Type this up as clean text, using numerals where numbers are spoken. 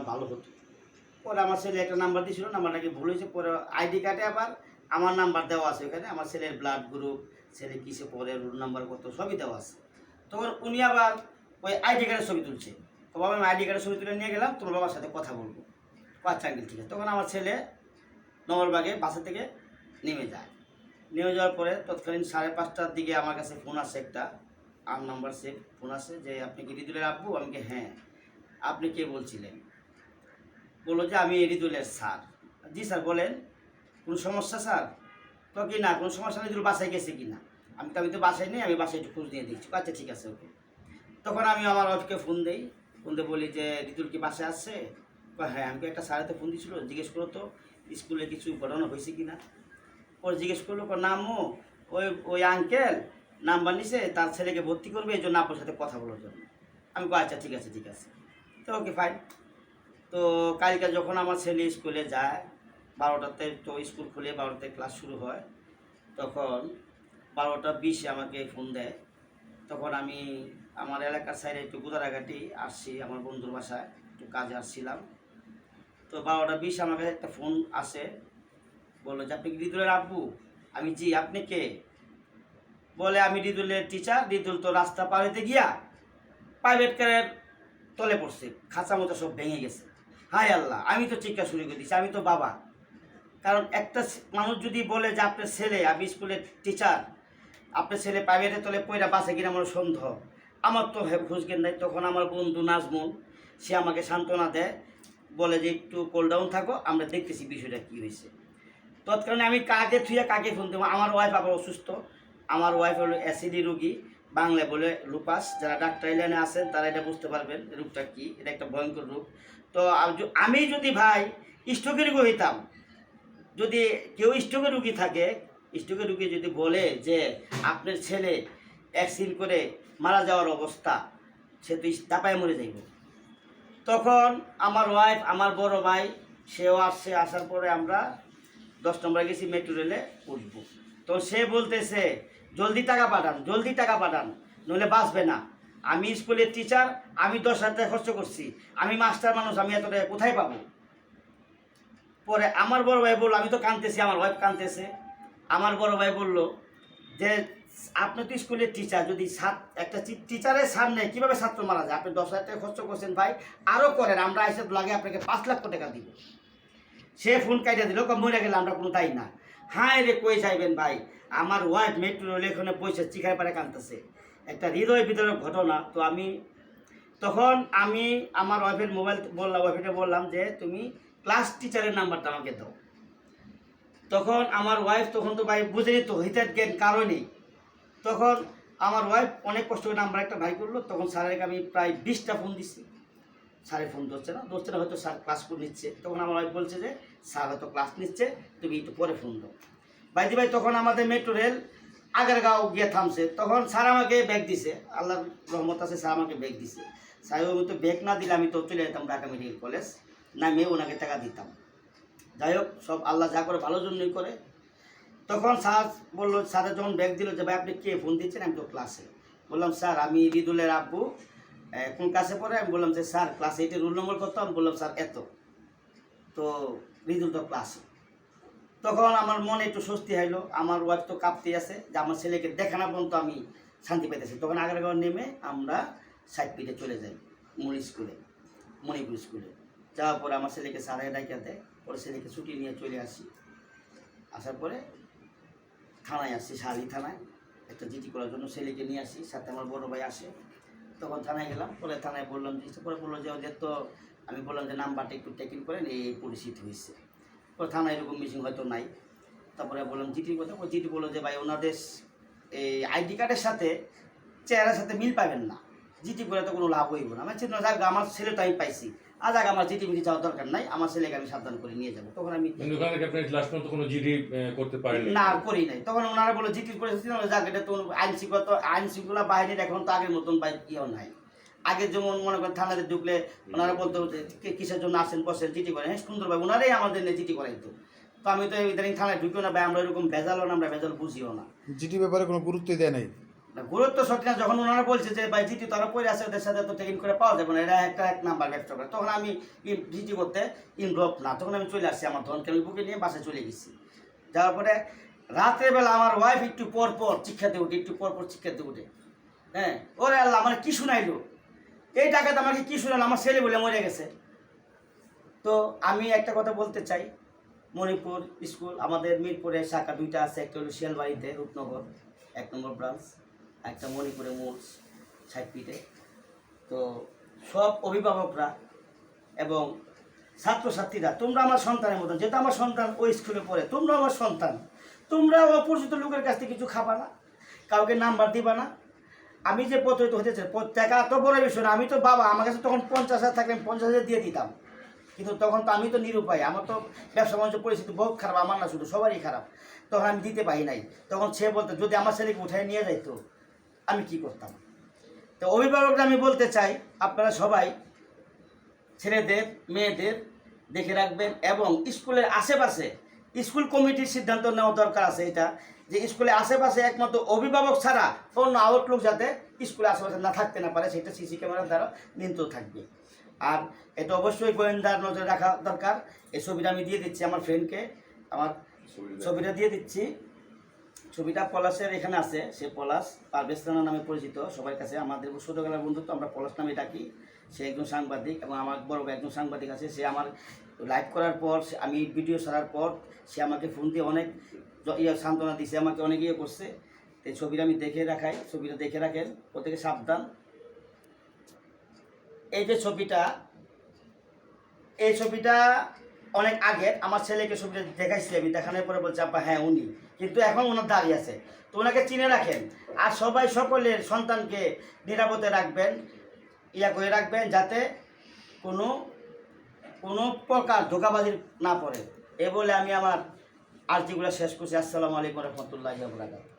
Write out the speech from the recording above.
ভালো হতো। পরে আমার ছেলে একটা নাম্বার দিয়েছিল, নাম্বারটাকে ভুল হয়েছে। পরে আইডি কার্ডে আবার আমার নাম্বার দেওয়া আছে ওখানে, আমার ছেলের ব্লাড গ্রুপ, ছেলে কিসে পড়ে, রোল নাম্বার কত, সবই দেওয়া আছে। তখন উনি আবার ওই আইডি কার্ডের ছবি তুলছে। তো বাবা আমি আইডি কার্ডের ছবি তুলে নিয়ে গেলাম, তোমার বাবার সাথে কথা বলবো। আচ্ছা আঙ্কেল ঠিক আছে। তখন আমার ছেলে নগরবাগে বাসা থেকে নেমে যায়। নেমে যাওয়ার পরে তৎকালীন 5:30টার দিকে আমার কাছে ফোন আসে, একটা নাম্বার সেভ ফোন আসে যে আপনি কি রিদুলের আব্বু? আমি কি হ্যাঁ। আপনি কে বলছিলেন? বললো যে আমি রিদুলের স্যার। জি স্যার বলেন, কোনো সমস্যা স্যার? তো কি না কোনো সমস্যা নেই, রিদুল বাসায় গেছে কি না? আমি তো বাসায় নেই, আমি বাসায় একটু খোঁজ নিয়ে দিচ্ছি। আচ্ছা ঠিক আছে ওকে। তখন আমি আমার ওয়াইফকে ফোন দিই, ফোন দিয়ে বলি যে রিদুল কি বাসায় আসছে? হ্যাঁ। আমাকে একটা স্যারেতে ফোন দিয়েছিল, জিজ্ঞেস করো তো স্কুলে কিছু ঘটনা হয়েছে কি না। পরে জিজ্ঞেস করলো নামও ওই ওই আঙ্কেল নাম্বার নিছে, তার ছেলেকে ভর্তি করবে, এই জন্য আপনার সাথে কথা বলার জন্য। আমি আচ্ছা ঠিক আছে ঠিক আছে। তো ওকে ফাইন। তো কালকে যখন আমার ছেলে স্কুলে যায় 12টাতে, তো স্কুল খুলে 12টায় ক্লাস শুরু হয়, তখন 12:20 আমাকে ফোন দেয়। তখন আমি আমার এলাকার সাইডে একটু গুদারাঘাটি আসছি, আমার বন্ধুর বাসায় একটু কাজে আসছিলাম। তো 12:20 আমার কাছে একটা ফোন আসে, বললো যে আপনি কি রিদুলের আব্বু? আমি জি। আপনি কে? বলে আমি রিদুলের টিচার। রিদুল তো রাস্তা পার হইতে গিয়া প্রাইভেট কারের তলে পড়ছে, খাঁচা মতো সব ভেঙে গেছে। হায় আল্লাহ, আমি তো চিৎকার শুরু করে দিচ্ছি, আমি তো বাবা। কারণ একটা মানুষ যদি বলে যে আপনার ছেলে, আমি স্কুলের টিচার, আপনার ছেলে প্রাইভেটের তলে পয়রা বাসে কিনা, আমার সন্দেহ। আমার তো হুঁশজ্ঞান নাই। তখন আমার বন্ধু নাজমুল, সে আমাকে সান্ত্বনা দেয়, বলে যে একটু কোল ডাউন থাকো, আমরা দেখতেছি বিষয়টা কী হয়েছে। তৎকালীন আমি কাকে থুইয়া কাকে ফোন দেবো? আমার ওয়াইফ আবার অসুস্থ। আমার ওয়াইফ হলো অ্যাসিডি রুগী, বাংলায় বলে লুপাস। যারা ডাক্তার লাইনে আছেন তারা এটা বুঝতে পারবেন রোগটা কী। এটা একটা ভয়ঙ্কর রোগ। তো আমি যদি ভাই স্ট্রোকের রোগী হইতাম, যদি কেউ স্ট্রোকের রুগী থাকে, স্ট্রোকের রুগী যদি বলে যে আপনার ছেলে অ্যাক্সিডেন্ট করে মারা যাওয়ার অবস্থা, সে তো দাপায় মরে যাইব। তখন আমার ওয়াইফ, আমার বড় ভাই, সেও আসছে। আসার পরে আমরা 10 নম্বরে গেছি, মেট্রো রেলে উঠবো। তো সে বলতেছে জলদি টাকা পাঠান, জলদি টাকা পাঠান, নইলে বাঁচবে না। আমি স্কুলের টিচার, আমি 10,000 টাকা খরচ করছি, আমি মাস্টার মানুষ, আমি এত টাকা কোথায় পাবো? পরে আমার বড় ভাই বললো, আমি তো কাঁদতেছি, আমার ওয়াইফ কাঁদতেছে। আমার বড় ভাই বলল যে আপনি তো স্কুলের টিচার, যদি একটা টিচারের সামনে কীভাবে ছাত্র মারা যায়? আপনি 10,000 টাকা খরচ করছেন ভাই, আরও করেন, আমরা এসে লাগে আপনাকে 5 লাখ টাকা দিব। সে ফোন কাইটা দিল, মরে গেলে আমরা কোনো তাই না। হায় রে, কই যাইবেন ভাই? আমার ওয়াইফ মেট্রো রেল এখানে পয়সা চিখায় পারে কাঁদতেছে, একটা হৃদয় বিদারক ঘটনা। তো তখন আমি আমার ওয়াইফের মোবাইল বললাম, ওয়াইফকে বললাম যে তুমি ক্লাস টিচারের নাম্বারটা আমাকে দাও। তখন আমার ওয়াইফ, তখন তো ভাই বুঝেনি তো হিতার জ্ঞান কারণেই, তখন আমার ওয়াইফ অনেক কষ্ট করে নাম্বার একটা ভাই করলো। তখন স্যারের আমি প্রায় 20টা ফোন দিচ্ছি, স্যারে ফোন ধরছে না, হয়তো স্যার ক্লাস করে নিচ্ছে। তখন আমার ওয়াইফ বলছে যে স্যার হয়তো ক্লাস নিচ্ছে, তুমি একটু পরে ফোন দাও। ভাই তখন আমাদের মেট্রো রেল আগারগাঁও গিয়ে থামছে। তখন স্যার আমাকে ব্যাগ দিছে, আল্লাহর রহমত আছে, স্যার আমাকে ব্যাগ দিছে। স্যার ওই তো ব্যাগ না দিলে আমি তো চলে যেতাম ঢাকা মেডিকেল কলেজ, নামিয়ে ওনাকে টাকা দিতাম। যাই হোক, সব আল্লাহ যা করে ভালোর জন্যই করে। তখন স্যার বললো, স্যারের যখন ব্যাগ দিল যে ভাই আপনি কে ফোন দিচ্ছেন? আমি তো ক্লাসে। বললাম স্যার আমি রিদুলের আব্বু, কোন ক্লাসে পড়ে? আমি বললাম যে স্যার ক্লাস 8-এর রোল নম্বর কত? আমি বললাম স্যার এত। তো রিদুল তো ক্লাসে। তখন আমার মনে একটু স্বস্তি হইলো। আমার ওয়াইফ তো কাঁপতে আছে যে আমার ছেলেকে দেখানো পর্যন্ত আমি শান্তি পেতেছি। তখন আগারগাঁও নেমে আমরা সাইডপিটে চলে যাই মণিপুর স্কুলে। যাওয়ার পরে আমার ছেলেকে স্যারে ডাইকা দেয়, পরে ছেলেকে ছুটি নিয়ে চলে আসি। আসার পরে থানায় আসছি, শালি থানায় একটা জিটি করার জন্য ছেলেকে নিয়ে আসি, সাথে আমার বড় ভাই আসে। তখন থানায় গেলাম, পরে থানায় বললাম যে, পরে বললো যে ওদের তো, আমি বললাম যে নাম্বারটা একটু টেকিং করেন, এই পরিস্থিতি হয়েছে। পরে থানায় এরকম মিসিং হয়তো নাই। তারপরে বললাম জিটির কথা, ওই জিটি বললো যে ভাই ওনাদের এই আইডি কার্ডের সাথে চেহারার সাথে মিল পাবেন না, জিটি করে তো কোনো লাভ হইব না। আমার চিন্তা, যাক আমার ছেলে তো আমি পাইছি, আর যাক আমার জিটি মিটি যাওয়ার দরকার নাই, আমার ছেলেকে আমি সাবধান করে নিয়ে যাবো। তখন আমি না করি নাই। তখন ওনারা বললো জিটির করে যাক, এটা তো আইন শৃঙ্খলা বাহিনীর এখন তো আগের মতন ইয়েও নাই। আগে যেমন মনে করেন থানাতে ঢুকলে ওনারা বলতো কিসের জন্য আসেন, বসেন, জিটি করেন, হ্যাঁ সুন্দর ভাই ওনারাই আমাদের নিয়ে জিটি করাইতো। তো আমি তো ইদানিং থানায় ঢুকিও না ভাই, আমরা এরকম ভেজালও না, আমরা ভেজাল বুঝিও না। জিটি ব্যাপারে কোনো গুরুত্ব দেয় নাই। গুরুত্ব সত্যি না, যখন ওনারা বলছে যে ভাই জিটি তারা পড়ে আছে, ওদের সাথে তো টেকিং করে পাওয়া যাবে না, এরা একটা এক নাম্বার ব্যবসা করে, তখন আমি জিটি করতে ইনভলভ না, তখন আমি চলে আসছি আমার ধনকে আমি বুকে নিয়ে বাসায় চলে গেছি। যাওয়ার পরে রাত্রেবেলা আমার ওয়াইফ একটু পর পর শিক্ষাতে উঠে, একটু পর পর শিক্ষাতে উঠে, হ্যাঁ ওরে আল্লাহ মানে কি শুনাইলো, এই টাকাতে আমাকে কি শুনালো, আমার ছেলে বলে মরে গেছে। তো আমি একটা কথা বলতে চাই, মণিপুর স্কুল আমাদের মিরপুরে শাখা 2টা আছে, একটা হলো শিয়ালবাড়িতে রূপনগর 1 নম্বর ব্রাঞ্চ, একটা মণিপুরে মূল 60 ফিটে। তো সব অভিভাবকরা এবং ছাত্রছাত্রীরা, তোমরা আমার সন্তানের মতন, যেহেতু আমার সন্তান ওই স্কুলে পড়ে, তোমরা আমার সন্তান, তোমরা অপরিচিত লোকের কাছ থেকে কিছু খাবা না, কাউকে নাম্বার দিবা না। আমি যে প্রতারিত হতেছে, টাকা এত বড় বিষয় না, আমি তো বাবা, আমার কাছে তখন 50,000 থাকলে 50,000 দিয়ে দিতাম, কিন্তু তখন তো আমি তো নিরুপায়, আমার তো ব্যবসা বাণিজ্য পরিস্থিতি বহুত খারাপ, আমার না শুধু সবারই খারাপ, তখন আমি দিতে পারি নাই। তখন সে বলতো যদি আমার ছেলেকে উঠায় নিয়ে যাইতো আমি কি করতাম। তো অভিভাবকরা আমি বলতে চাই, আপনারা সবাই ছেলেদের মেয়েদের দেখে রাখবেন, এবং স্কুলের আশেপাশে স্কুল কমিটির সিদ্ধান্ত নেওয়া দরকার আছে, এটা যে স্কুলের আশেপাশে একমাত্র অভিভাবক ছাড়া অন্য আউটলুক যাতে স্কুলের আশেপাশে না থাকতে না পারে, সেটা সিসি ক্যামেরার দ্বারা নিয়ন্ত্রণ থাকবে। আর এটা অবশ্যই গোয়েন্দার নজরে রাখা দরকার। এই ছবিটা আমি দিয়ে দিচ্ছি আমার ফ্রেন্ডকে, আমার ছবিটা দিয়ে দিচ্ছি। ছবিটা পলাশের এখানে আছে, সে পলাশ পারভেজ রানা নামে পরিচিত সবার কাছে, আমাদের ছোটোবেলার বন্ধুত্ব, আমরা পলাশ নামে ডাকি। সে একজন সাংবাদিক এবং আমার বড় একজন সাংবাদিক আছে, সে আমার লাইভ করার পর, আমি ভিডিও ছাড়ার পর সে আমাকে ফোন দিয়ে অনেক সান্ত্বনা দিছে, আমাকে অনেক ইয়ে করছে। এই ছবিটা আমি দেখে রাখাই, ছবিটা দেখে রাখেন, প্রত্যেকে সাবধান। এই যে ছবিটা, এই ছবিটা অনেক আগে আমার ছেলেকে ছবিটা দেখাইছি, আমি দেখানোর পরে বলছে আব্বা হ্যাঁ উনি, কিন্তু এখন ওনার দাঁড়িয়ে আছে, তো ওনাকে চিনে রাখেন। আর সবাই সকলের সন্তানকে নিরাপদে রাখবেন, ইয়া করে রাখবেন, যাতে কোনো প্রকার ধোঁকাবাজি না পড়ে। এ বলে আমি আমার আর্জিগুলো শেষ করছি। আসসালামু আলাইকুম রহমতুল্লাহি ওয়া বারাকাতুহু।